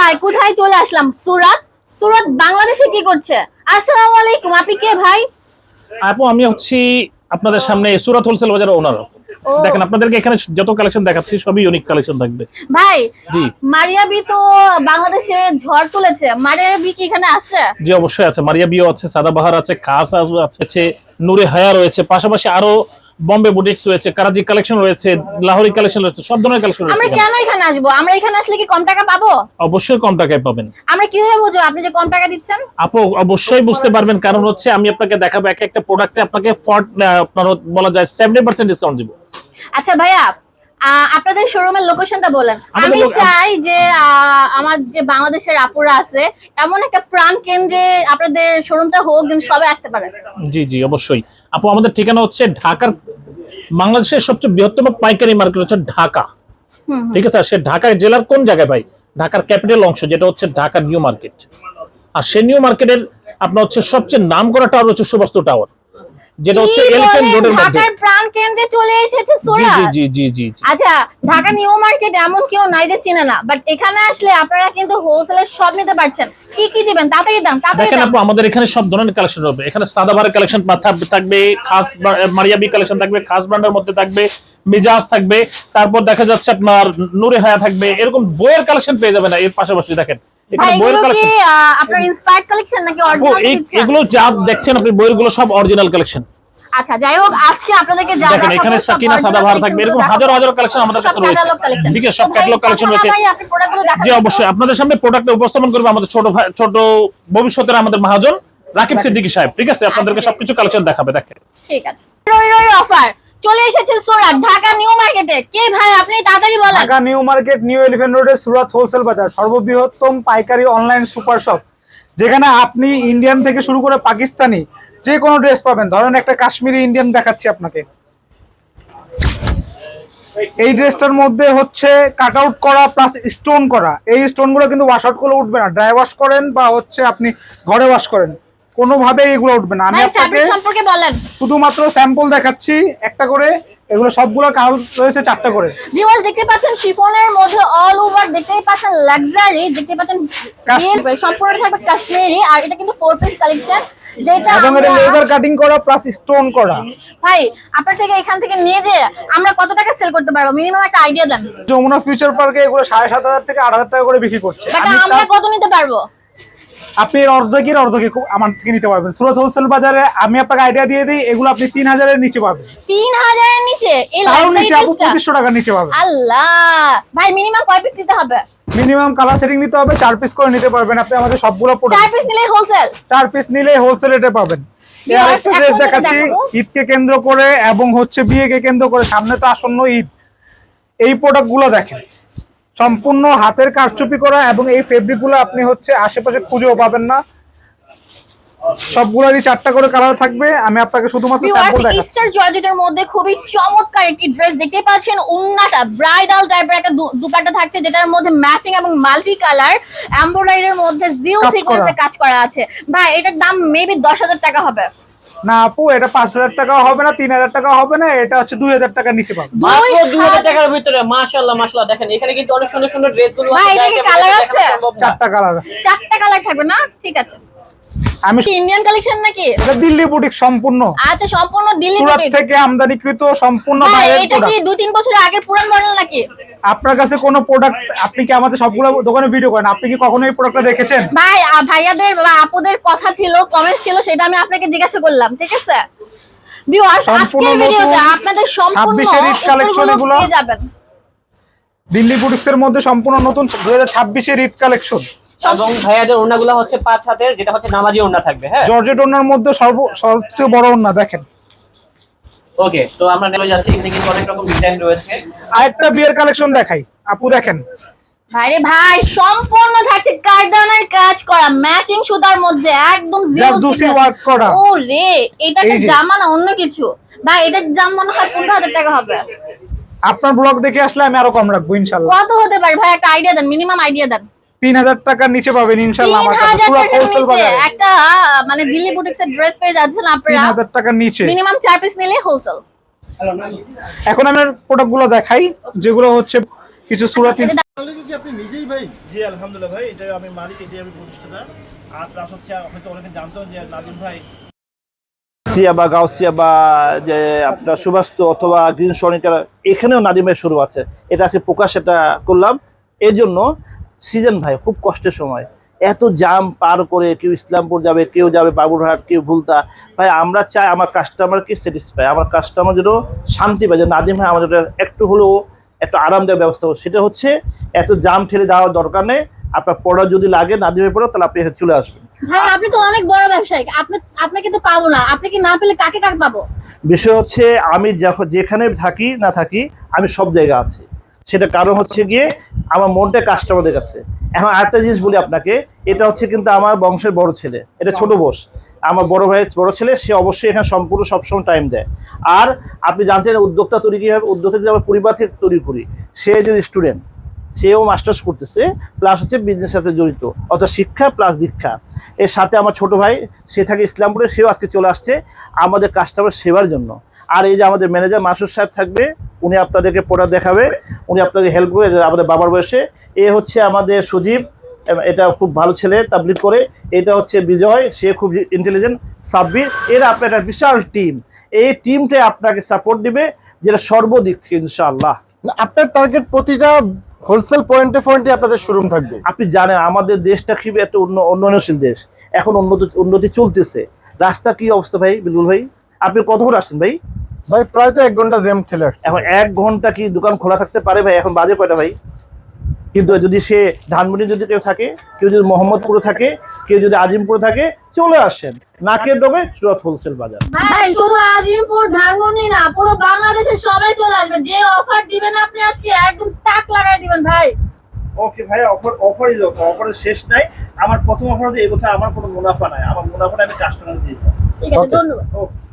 ভাই কোথায় চলে আসলাম? সুরাত। সুরাত বাংলাদেশে কি করছে? আসসালামু আলাইকুম, আপনি কে ভাই? আপু আমি হচ্ছি আপনাদের সামনে সুরাত হোলসেল বাজারের ওনার। দেখেন আপনাদেরকে এখানে যত কালেকশন দেখাচ্ছি সবই ইউনিক কালেকশন থাকবে ভাই। জি মারিয়াবি তো বাংলাদেশে ঝড় তুলেছে, মারিয়াবি কি এখানে আছে? জি অবশ্যই আছে, মারিয়া বিও আছে, সাদাবাহার আছে, খাস আছে, নূরে হায়া রয়েছে, পাশাপাশি আরো বম্বে বুটিক্স রয়েছে, কারাজি কালেকশন রয়েছে, লাহোরি কালেকশন রয়েছে, সব ধরনের কালেকশন রয়েছে। আমরা কেন এখানে আসবো? আমরা এখানে আসলে কি কম টাকা পাবো? অবশ্যই কম টাকায় পাবেন। আমরা কিভাবে বুঝবো আপনি যে কম টাকা দিচ্ছেন? আপু অবশ্যই বুঝতে পারবেন, কারণ হচ্ছে আমি আপনাকে দেখাবো এক একটা প্রোডাক্টে আপনাকে আপনার বলা যায় 70% ডিসকাউন্ট দিব। আচ্ছা ভাইয়া, আপনাদের শোরুমের লোকেশনটা বলেন। আমি চাই যে আমার যে বাংলাদেশের আপুরা আছে এমন একটা প্রাণ কেন্দ্রে আপনাদের শোরুমটা হোক, যেন সবাই আসতে পারে। জি জি অবশ্যই আপু, আমাদের ঠিকানা হচ্ছে ঢাকার, বাংলাদেশের সবচেয়ে বৃহত্তম পাইকারি মার্কেট হচ্ছে ঢাকা। ঠিক আছে, সে ঢাকা জেলার কোন জায়গায় ভাই? ঢাকার ক্যাপিটাল অংশ যেটা হচ্ছে ঢাকা নিউ মার্কেট। আর সেই নিউ মার্কেটের আপনার হচ্ছে সবচেয়ে নামকরা টাওয়ার হচ্ছে সুবাস্তু টাওয়ার, যেটা হচ্ছে এলিফ্যান্ট রোডের মধ্যে। ঢাকার প্রাণ কেন্দ্রে চলে এসেছে সুরাত। জি জি জি জি। আচ্ছা, ঢাকা নিউ মার্কেট এমন কেউ নাই যে চিনে না, বাট এখানে আসলে আপনারা কিন্তু হোলসেলে সব নিতে পারছেন। কি কি দিবেন তাড়াতাড়ি দাম, তাড়াতাড়ি দেখেন দাম। আপু, আমাদের এখানে সব ধরনের কালেকশন হবে। এখানে সাদাবাহারের কালেকশন থাকবে, খাস মারিয়াবি কালেকশন থাকবে, খাস ব্র্যান্ডের মধ্যে থাকবে, মিজাজ থাকবে, তারপর দেখা যাচ্ছে আপনার নূরে হায়া থাকবে। এরকম বইয়ের কালেকশন পেয়ে যাবেন। এর পাশাপাশি দেখেন এখানে বইয়ের কালেকশন। আপনার ইন্সপায়ার্ড কালেকশন নাকি অরিজিনাল দিচ্ছেন? এগুলো যা দেখছেন আপনি বইয়েরগুলো সব অরিজিনাল কালেকশন। আচ্ছা যাই হোক, আজকে আপনাদেরকে যা দেখেন এখানে সাকিনা সাদাবাহার থাকবে, এরকম হাজার হাজার কালেকশন আমাদের কাছে রয়েছে। ঠিক আছে, সব ক্যাটালগ কালেকশন রয়েছে। জি অবশ্যই আপনাদের সামনে প্রোডাক্ট উপস্থাপন করবে আমাদের ছোট ভবিষ্যতের আমাদের মহাজন রাকিব সিদ্দিকী সাহেব। ঠিক আছে, আপনাদেরকে সবকিছু কালেকশন দেখাবে। দেখেন ঠিক আছে, রই অফার চলে এসেছে সুরাত ঢাকা নিউ মার্কেটে। কে ভাই আপনি তাড়াতাড়ি বলেন। Dhaka new market, new elephant রোডে সুরাত হোলসেল বাজার, সর্ববৃহত্তম পাইকারি অনলাইন সুপার শপ, যেখানে আপনি ইন্ডিয়ান থেকে শুরু করে পাকিস্তানি যে কোনো ড্রেস পাবেন। ধরেন একটা কাশ্মীরি ইন্ডিয়ান দেখাচ্ছি আপনাকে। এই ড্রেসটার মধ্যে হচ্ছে কাট আউট করা প্লাস স্টোন করা। এই স্টোনগুলো কিন্তু ওয়াশ আউট করলে উঠবে না। ড্রাই ওয়াশ করেন বা হচ্ছে আপনি ঘরে ওয়াশ করেন, কোনোভাবে এগুলো উঠবে না। আমি আপনাকে সম্পর্কে বলেন, শুধুমাত্র স্যাম্পল দেখাচ্ছি একটা করে। এগুলো সবগুলো কালার রয়েছে 4টা করে। ভিউয়ার্স দেখতে পাচ্ছেন শিফনের মধ্যে অল ওভার, দেখতেই পাচ্ছেন লাক্সারি, দেখতে পাচ্ছেন সম্পূর্ণ থাকবে কাশ্মীরি। আর এটা কিন্তু 4 পিস কালেকশন, যেটা এবং এটা লেজার কাটিং করা প্লাস স্টোন করা। ভাই আপনার থেকে এখান থেকে নিয়ে যে আমরা কত টাকা সেল করতে পারবো? মিনিমাম একটা আইডিয়া দেন। যমুনা ফিউচার পার্কে এগুলো 7,500 থেকে 8,000 টাকা করে বিক্রি করছে। আমরা কত নিতে পারবো? আপনি অর্ধেকের অর্ধেক আমার থেকে নিতে পারবেন। সুরাত হোলসেল বাজারে আমি আপনাকে আইডিয়া দিয়ে দিই, এগুলো আপনি 3,000 এর নিচে পাবেন। 3,000 এর নিচে? এই তার নিচে আপু 2500 টাকার নিচে পাবেন। আল্লাহ ভাই, মিনিমাম কয় পিস নিতে হবে? মিনিমাম কালার সেটিং নিতে হবে, 4 পিস করে নিতে পারবেন আপনি আমাদের সবগুলো প্রোডাক্ট। 4 পিস নিলেই হোলসেল? 4 পিস নিলে হোলসেল রেটে পাবেন। এর একটা ড্রেস দেখাচ্ছি ঈদকে কেন্দ্র করে এবং হচ্ছে বিয়েকে কেন্দ্র করে, সামনে তো আসন্ন ঈদ। এই প্রোডাক্টগুলো দেখেন, সম্পূর্ণ হাতের কারচুপি করা এবং এই ফেব্রিকগুলো আপনি হচ্ছে আশেপাশে খুঁজেও পাবেন না। সবগুলোরই 4টা করে কালার থাকবে। আমি আপনাকে শুধুমাত্র স্যাম্পল দেখাচ্ছি। ইস্টার জর্জেটের মধ্যে খুবই চমৎকার একটি ড্রেস দেখতে পাচ্ছেন। উন্নাটা ব্রাইডাল টাইপের একটা দুপাট্টা থাকছে, যেটার মধ্যে ম্যাচিং এবং মাল্টি কালার এমব্রয়ডারির মধ্যে জিরো সিকোয়েন্সে কাজ করা আছে। ভাই এটার দাম মেবি 10,000 টাকা হবে। না আপু, এটা 5,000 টাকা হবে না, 3,000 টাকা হবে না, এটা হচ্ছে 2,000 টাকার নিচে পাবেন। মাত্র 2,000 টাকার ভিতরে। মাশাআল্লাহ মাশাআল্লাহ, দেখেন এখানে কিন্তু অনেক সুন্দর সুন্দর ড্রেসগুলো আছে। ভাই এটা কি কালার আছে? 4টা কালার আছে। 4টা কালার থাকবে না? ঠিক আছে। আমি ইন্ডিয়ান কালেকশন নাকি? এটা দিল্লি বুটিক সম্পূর্ণ। আচ্ছা, সম্পূর্ণ দিল্লি সুরাত বুটিক থেকে আমদানিকৃত সম্পূর্ণ ভাই। বাইরের এটা কি প্রোডাক্ট। 2-3 বছরের আগের পুরান মডেল নাকি? আপনার কাছে কোনো প্রোডাক্ট, আপনি কি আমাদের সবগুলো দোকানে ভিডিও করেন? আপনি কি কখনো এই প্রোডাক্টটা দেখেছেন? ভাই ভাইয়াদের বা আপুদের কথা ছিল, কমেন্টস ছিল, সেটা আমি আপনাকে জিজ্ঞাসা করলাম। ঠিক আছে ভিউয়ার্স, আজকের ভিডিওতে আপনাদের সম্পূর্ণ 26 এর ঈদ কালেকশন এগুলো পেয়ে যাবেন। দিল্লি বুটিক্সের মধ্যে সম্পূর্ণ নতুন 2026 এর ঈদ কালেকশন। এবং ভাইয়াদের ওড়নাগুলো হচ্ছে 5 হাতের, যেটা হচ্ছে নামাজি ওড়না থাকবে। হ্যাঁ, জর্জেট ওড়নার মধ্যে সবচেয়ে বড় ওড়না দেখেন। ওকে, তো আমরা নেমে যাচ্ছি। এখানে কিন্তু অনেক রকম ডিজাইন রয়েছে। আরেকটা বিয়ের কালেকশন দেখাই আপু, দেখেন। ভাইরে ভাই, সম্পূর্ণ থাকছে কারদানার কাজ করা, ম্যাচিং সুতার মধ্যে একদম জারদুসি ওয়ার্ক করা। ও রে, এটা কি জামা না অন্য কিছু? ভাই এটার দাম মনে হয় 15,000 টাকা হবে। আপনার ব্লগ দেখে আসলে আমি আরো কম রাখবো ইনশাআল্লাহ। কত হতে পারে ভাই? একটা আইডিয়া দেন, মিনিমাম আইডিয়া দেন। 3,000 টাকার নিচে পাবেন ইনশাআল্লাহ আমার কাছে। সুরাত হোলসেল বাজারে একটা মানে দিল্লি বুটিক্সের ড্রেস পেয়ে যাচ্ছেন আপনারা 3,000 টাকার নিচে, মিনিমাম 4 পিস নিলে হোলসেল। এখন আমি প্রোডাক্টগুলো দেখাই, যেগুলো হচ্ছে কিছু সুরাত মালিক কি আপনি নিজেই ভাই? জি আলহামদুলিল্লাহ ভাই, এটা আমি মালিক, এটাই আমি প্রতিষ্ঠাতা। আর প্লাস হচ্ছে হয়তো অনেকে জানতো যে নাদিম ভাই সিয়া বা গাউসিয়া বা যে আপনার সুবাস্তু অথবা গ্রিন সনিকার, এখানেও নাদিমের শুরু আছে। এটা আছে প্রকাশ, এটা করলাম এই জন্য। সিজন ভাই খুব কষ্টের সময়, এত জাম পার করে কেউ ইসলামপুর যাবে, কেউ যাবে বাবুরহাট, কেউ ভুলতা। ভাই আমরা চাই আমার কাস্টমারকে স্যাটিসফাই, আমার কাস্টমার যেন শান্তি পায়, যে নাদিম ভাই আমাদের একটু হলেও একটা আরামদায়ক ব্যবস্থা করছে। সেটা হচ্ছে এত জাম ঠেলে দেওয়ার দরকার নেই। আপনার প্রোডাক্ট যদি লাগে নাদিমের প্রোডাক্ট, তাহলে আপনি এখানে চলে আসবেন। ভাই আপনি তো অনেক বড় ব্যবসায়ী, আপনাকে তো পাবো না, আপনি কি না পেলে কাকে পাবো? বিষয় হচ্ছে আমি যখন যেখানে থাকি না থাকি, আমি সব জায়গায় আছি। সেটা কারণ হচ্ছে গিয়ে আমার মনটা কাস্টমারদের কাছে। এখন আরেকটা জিনিস বলি আপনাকে, এটা হচ্ছে কিন্তু আমার বংশের বড় ছেলে, এটা ছোট বোস, আমার বড় ভাইয়ের বড় ছেলে, সে অবশ্যই এখানে সম্পূর্ণ সবসময় টাইম দেয়। আর আপনি জানতেন উদ্যোক্তা তৈরি কীভাবে, উদ্যোক্তা যে আমরা পরিবার থেকে তৈরি করি। সে যে স্টুডেন্ট, সেও মাস্টার্স করতেছে, প্লাস হচ্ছে বিজনেসের সাথে জড়িত, অর্থাৎ শিক্ষা প্লাস দীক্ষা। এর সাথে আমার ছোট ভাই, সে থাকে ইসলামপুরে, সেও আজকে চলে আসছে আমাদের কাস্টমার সেবার জন্য। আর এই যে আমাদের ম্যানেজার মাসুদ সাহেব থাকবে, উনি আপনাদেরকে প্রোডাক্ট দেখাবে, উনি আপনাকে হেল্প করবে আমাদের বাবার বয়সে। এ হচ্ছে আমাদের সুজীব, এটা খুব ভালো ছেলে, তাবলিগ করে। এটা হচ্ছে বিজয়, সে খুব ইন্টেলিজেন্ট। সাব্বির, এরা আপনার একটা বিশাল টিম। এই টিমটাই আপনাকে সাপোর্ট দিবে, যেটা সর্বদিক থেকে ইনশাআল্লাহ। আপনার টার্গেট প্রতিটা হোলসেল পয়েন্টে আপনাদের শোরুম থাকবে। আপনি জানেন আমাদের দেশটা খুব একটা উন্নয়নশীল দেশ, এখন উন্নতি চলতেছে। রাস্তা কি অবস্থা ভাই বিলুল ভাই? আপনি কতক্ষণ আসছেন ভাই? ভাই প্রায় তো 1 ঘন্টা জ্যাম ঠেলে আসছে। এখন 1 ঘন্টা কি দোকান খোলা থাকতে পারে ভাই? এখন বাজে কয়টা ভাই? কিন্তু যদি সে ধানমন্ডি যদি কেউ থাকে, কেউ যদি মোহাম্মদপুরে থাকে, কেউ যদি আজিমপুরে থাকে, চলে আসেন নাকের ডগে সুরত হোলসেল বাজার। ভাই শুধু আজিমপুর ধানমন্ডি না, পুরো বাংলাদেশের সবাই চলে আসবে। যে অফার দিবেন আপনি আজকে একদম টাক লাগাই দিবেন ভাই। ওকে ভাই, অফারই দরকার, অফারের শেষ নাই। আমার প্রথম অফার হচ্ছে এই কথা, আমার কোনো মুনাফা নাই, আমার মুনাফা আমি কাস্টমার দিয়ে দিই। ঠিক আছে, ধন্যবাদ। ওকে।